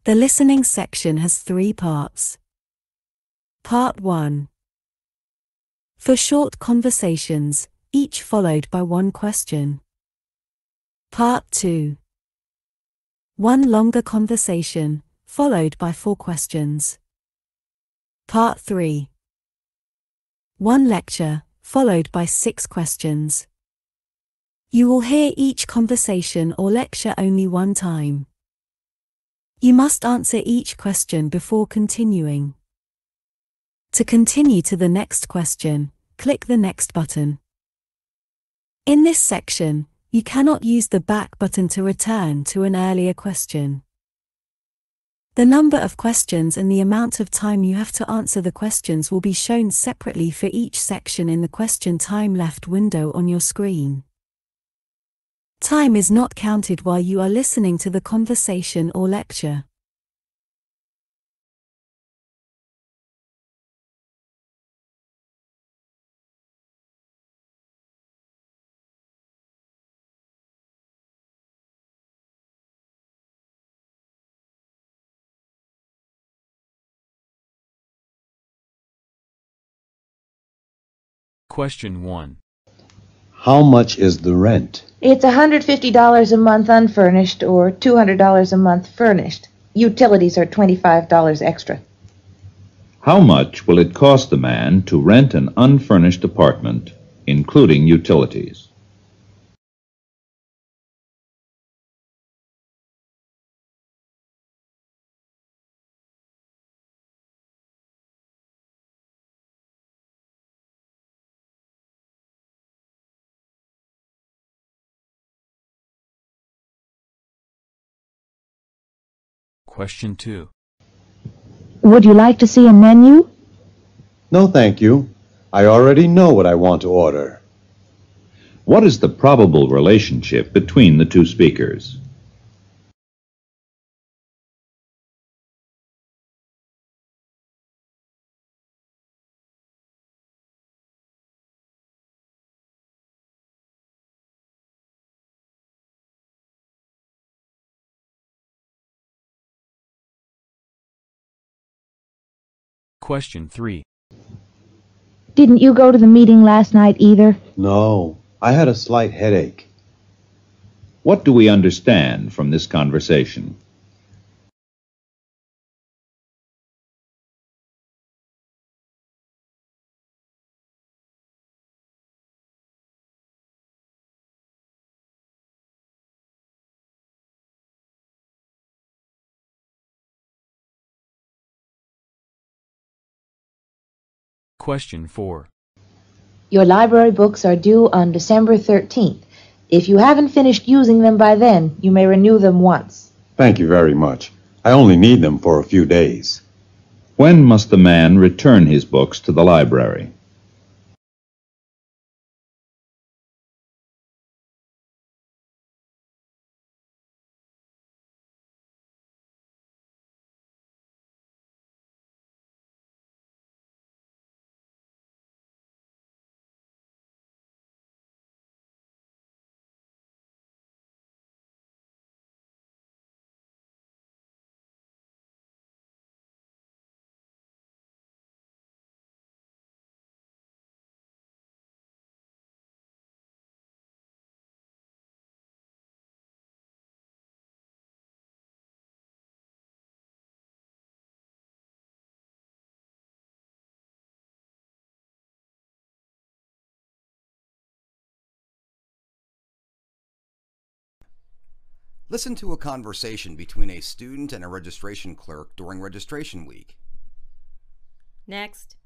The listening section has 3 parts. Part 1. For short conversations, each followed by 1 question. Part 2. 1 longer conversation, followed by 4 questions. Part 3. 1 lecture, followed by 6 questions. You will hear each conversation or lecture only 1 time. You must answer each question before continuing. To continue to the next question, click the Next button. In this section, you cannot use the back button to return to an earlier question. The number of questions and the amount of time you have to answer the questions will be shown separately for each section in the Question Time Left window on your screen. Time is not counted while you are listening to the conversation or lecture. Question 1. How much is the rent? It's $150 a month unfurnished or $200 a month furnished. Utilities are $25 extra. How much will it cost the man to rent an unfurnished apartment, including utilities? Question 2. Would you like to see a menu? No, thank you. I already know what I want to order. What is the probable relationship between the 2 speakers? Question 3. Didn't you go to the meeting last night either? No, I had a slight headache. What do we understand from this conversation? Question 4. Your library books are due on December 13th. If you haven't finished using them by then, you may renew them once. Thank you very much. I only need them for a few days. When must the man return his books to the library? Listen to a conversation between a student and a registration clerk during registration week. Next.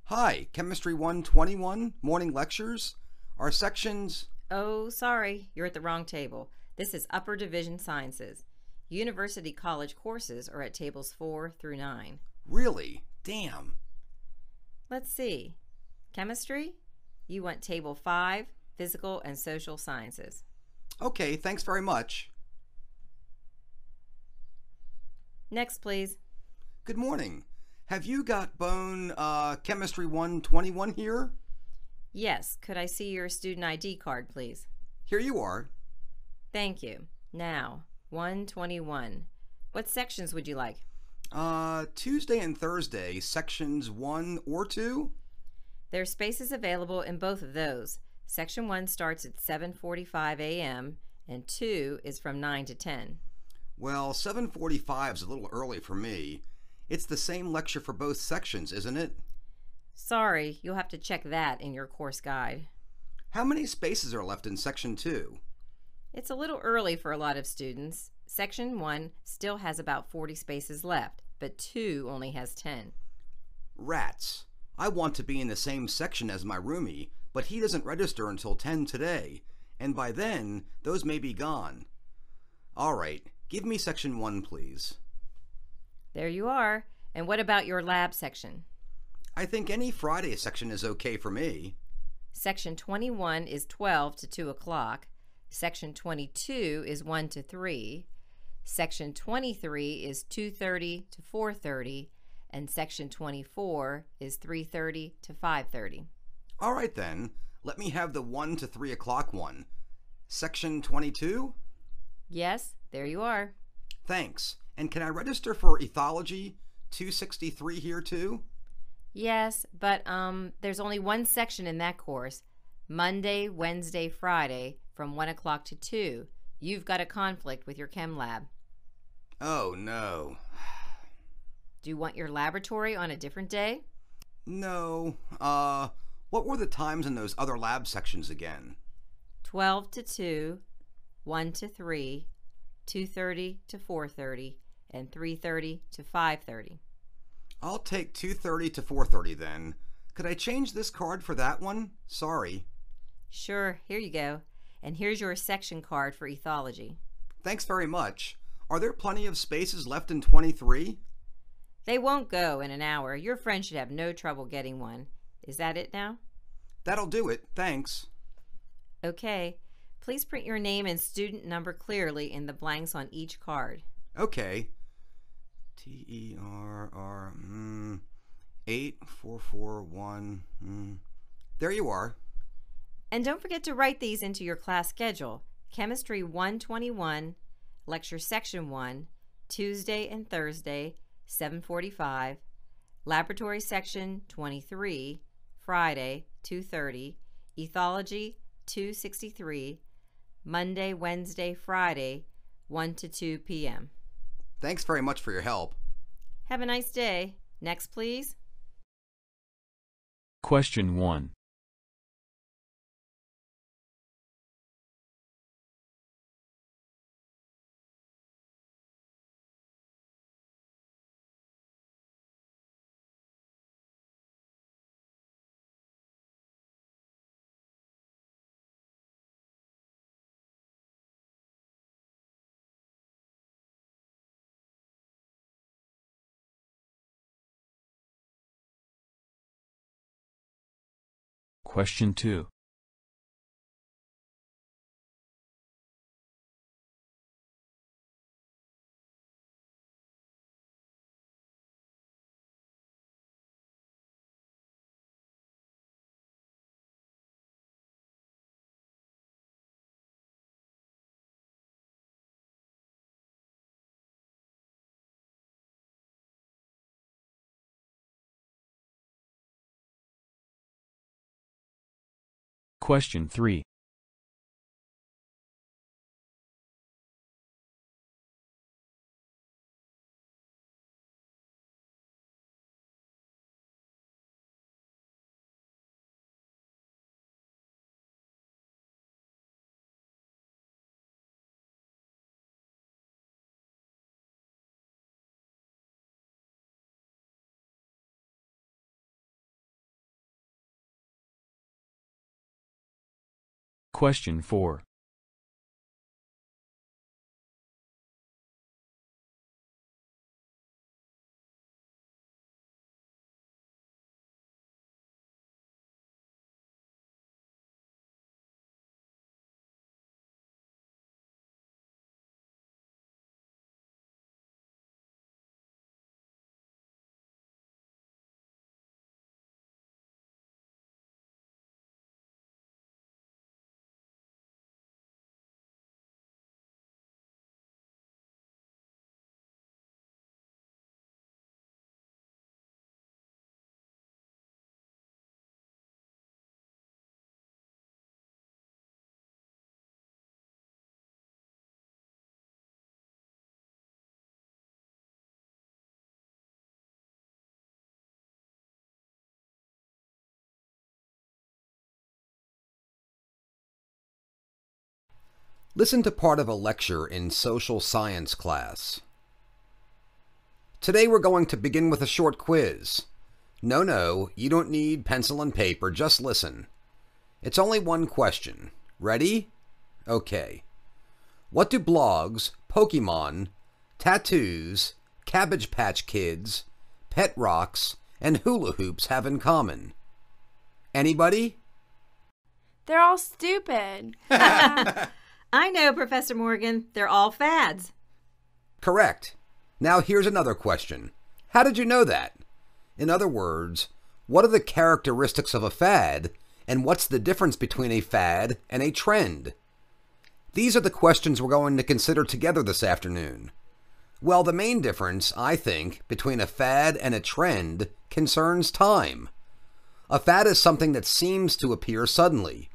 Hi, Chemistry 121, morning lectures. Our sections... Oh, sorry, you're at the wrong table. This is Upper Division Sciences. University College courses are at tables 4 through 9. Really? Damn. Let's see. Chemistry? You want table 5, Physical and Social Sciences. Okay, thanks very much. Next, please. Good morning. Have you got bone Chemistry 121 here? Yes, could I see your student ID card, please? Here you are. Thank you. Now, 121. What sections would you like? Tuesday and Thursday, sections 1 or 2? There are spaces available in both of those. Section 1 starts at 7:45 a.m. and 2 is from 9 to 10. Well, 7:45 is a little early for me. It's the same lecture for both sections, isn't it? Sorry, you'll have to check that in your course guide. How many spaces are left in section 2? It's a little early for a lot of students. Section 1 still has about 40 spaces left, but 2 only has 10. Rats. I want to be in the same section as my roomie, but he doesn't register until 10 today, and by then, those may be gone. All right, give me section 1, please. There you are. And what about your lab section? I think any Friday section is okay for me. Section 21 is 12 to 2 o'clock. Section 22 is 1 to 3. Section 23 is 2:30 to 4:30. And Section 24 is 3:30 to 5:30. All right then, let me have the 1 to 3 o'clock one. Section 22? Yes, there you are. Thanks. And can I register for ethology 263 here too? Yes, but there's only one section in that course, Monday, Wednesday, Friday, from 1 o'clock to 2. You've got a conflict with your chem lab. Oh, no. Do you want your laboratory on a different day? No. What were the times in those other lab sections again? 12 to 2, 1 to 3, 2:30 to 4:30, and 3:30 to 5:30. I'll take 2:30 to 4:30 then. Could I change this card for that one? Sorry. Sure, here you go. And here's your section card for ethology. Thanks very much. Are there plenty of spaces left in 23? They won't go in an hour. Your friend should have no trouble getting one. Is that it now? That'll do it. Thanks. Okay. Please print your name and student number clearly in the blanks on each card. Okay. TERR 8441. There you are. And don't forget to write these into your class schedule. Chemistry 121, Lecture Section 1, Tuesday and Thursday, 7:45. Laboratory Section 23, Friday, 2:30. Ethology 263, Monday, Wednesday, Friday, 1 to 2 p.m. Thanks very much for your help. Have a nice day. Next, please. Question 1. Question 2. Question 3. Question 4. Listen to part of a lecture in social science class. Today we're going to begin with a short quiz. No, you don't need pencil and paper, just listen. It's only one question. Ready? Okay. What do blogs, Pokemon, tattoos, Cabbage Patch Kids, pet rocks, and hula hoops have in common? Anybody? They're all stupid. I know, Professor Morgan. They're all fads. Correct. Now here's another question. How did you know that? In other words, what are the characteristics of a fad, and what's the difference between a fad and a trend? These are the questions we're going to consider together this afternoon. Well, the main difference, I think, between a fad and a trend concerns time. A fad is something that seems to appear suddenly.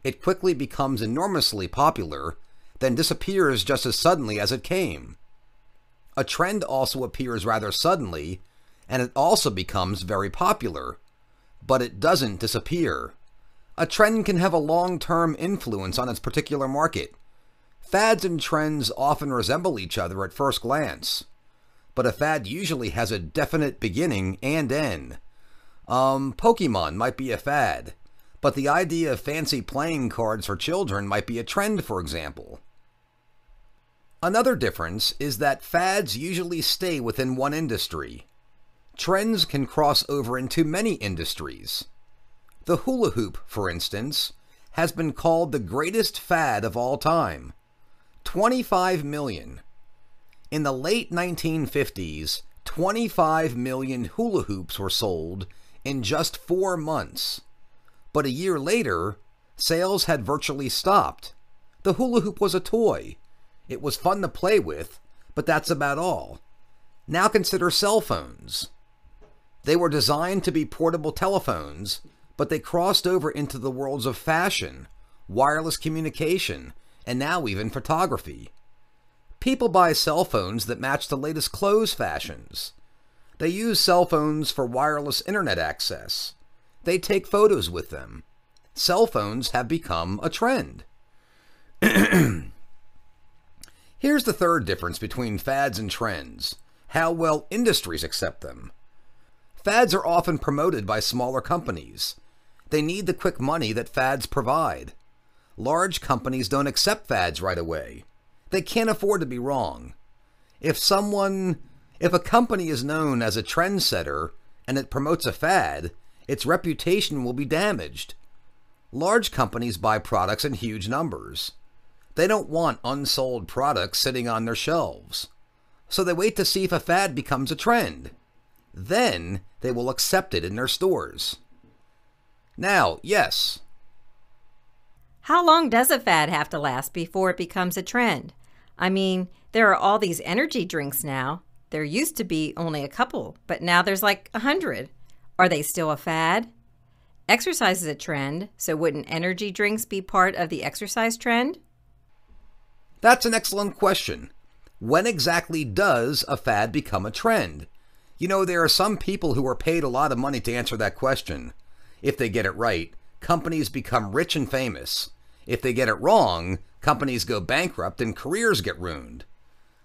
It quickly becomes enormously popular, then disappears just as suddenly as it came. A trend also appears rather suddenly, and it also becomes very popular, but it doesn't disappear. A trend can have a long-term influence on its particular market. Fads and trends often resemble each other at first glance, but a fad usually has a definite beginning and end. Pokemon might be a fad, but the idea of fancy playing cards for children might be a trend, for example. Another difference is that fads usually stay within one industry. Trends can cross over into many industries. The hula hoop, for instance, has been called the greatest fad of all time. 25 million. In the late 1950s, 25 million hula hoops were sold in just 4 months. But a year later, sales had virtually stopped. The hula hoop was a toy. It was fun to play with, but that's about all. Now consider cell phones. They were designed to be portable telephones, but they crossed over into the worlds of fashion, wireless communication, and now even photography. People buy cell phones that match the latest clothes fashions. They use cell phones for wireless internet access. They take photos with them. Cell phones have become a trend. Here's the third difference between fads and trends: how well industries accept them. Fads are often promoted by smaller companies. They need the quick money that fads provide. Large companies don't accept fads right away. They can't afford to be wrong. If a company is known as a trendsetter and it promotes a fad, its reputation will be damaged. Large companies buy products in huge numbers. They don't want unsold products sitting on their shelves. So they wait to see if a fad becomes a trend. Then they will accept it in their stores. Now, yes. How long does a fad have to last before it becomes a trend? I mean, there are all these energy drinks now. There used to be only a couple, but now there's like 100. Are they still a fad? Exercise is a trend, so wouldn't energy drinks be part of the exercise trend? That's an excellent question. When exactly does a fad become a trend? You know, there are some people who are paid a lot of money to answer that question. If they get it right, companies become rich and famous. If they get it wrong, companies go bankrupt and careers get ruined.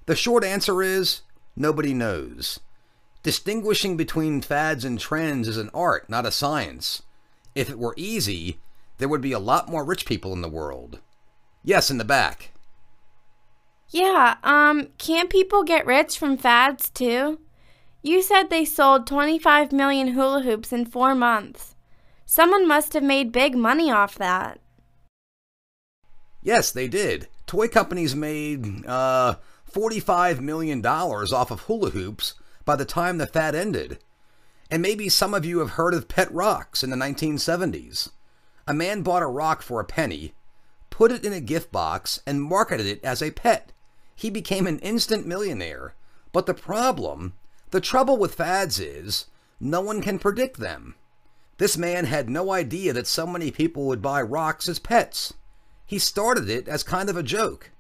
The short answer is, nobody knows. Distinguishing between fads and trends is an art, not a science. If it were easy, there would be a lot more rich people in the world. Yes, in the back. Yeah, can't people get rich from fads too? You said they sold 25 million hula hoops in 4 months. Someone must have made big money off that. Yes, they did. Toy companies made, $45 million off of hula hoops by the time the fad ended. And maybe some of you have heard of pet rocks in the 1970s. A man bought a rock for a penny, put it in a gift box, and marketed it as a pet. He became an instant millionaire. But the trouble with fads is, no one can predict them. This man had no idea that so many people would buy rocks as pets. He started it as kind of a joke.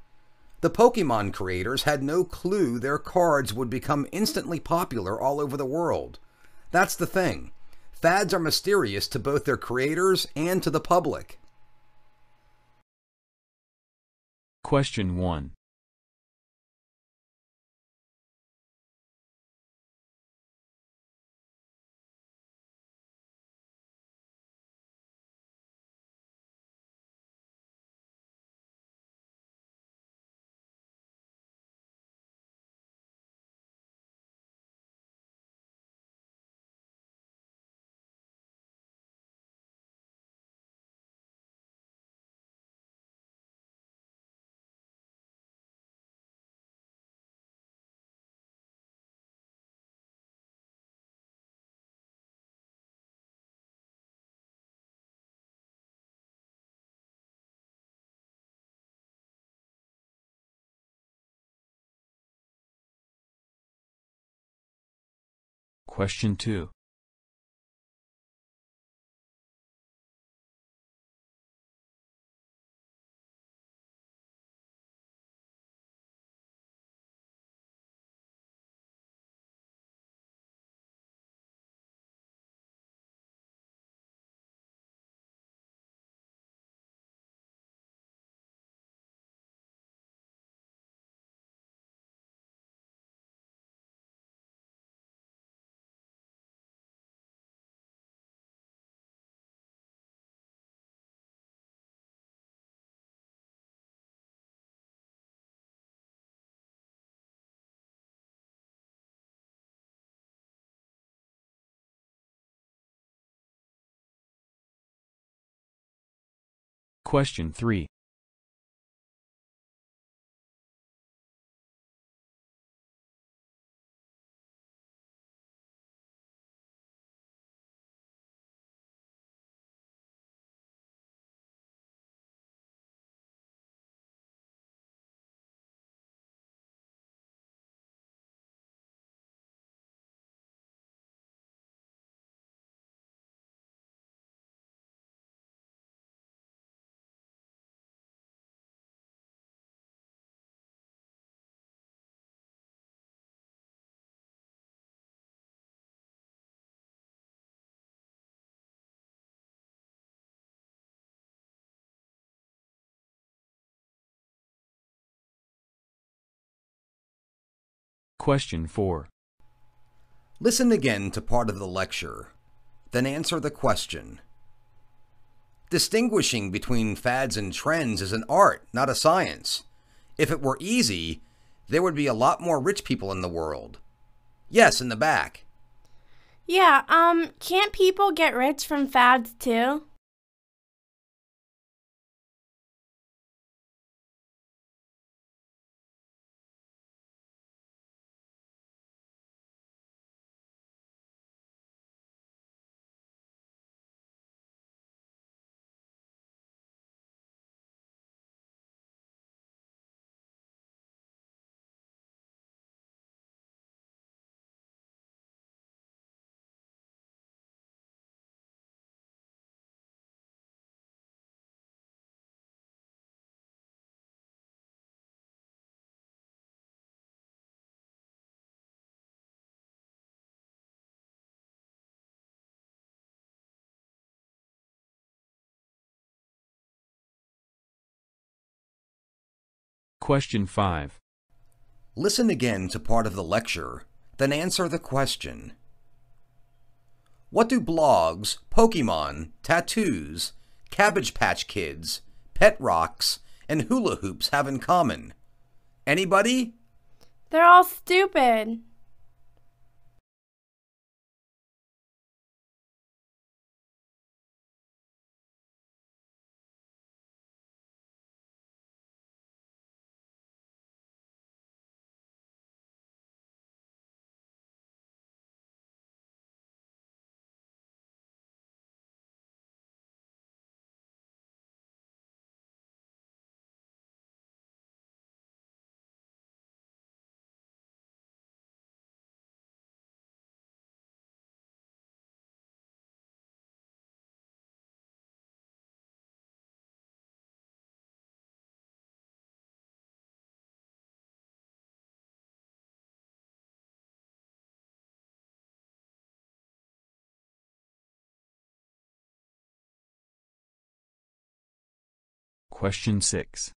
The Pokemon creators had no clue their cards would become instantly popular all over the world. That's the thing. Fads are mysterious to both their creators and to the public. Question 1. Question 2. Question 3. Question 4. Listen again to part of the lecture, then answer the question. Distinguishing between fads and trends is an art, not a science. If it were easy, there would be a lot more rich people in the world. Yes, in the back. Yeah, can't people get rich from fads too? Question 5. Listen again to part of the lecture, then answer the question. What do blogs, Pokemon, tattoos, Cabbage Patch Kids, pet rocks, and hula hoops have in common? Anybody? They're all stupid. Question 6.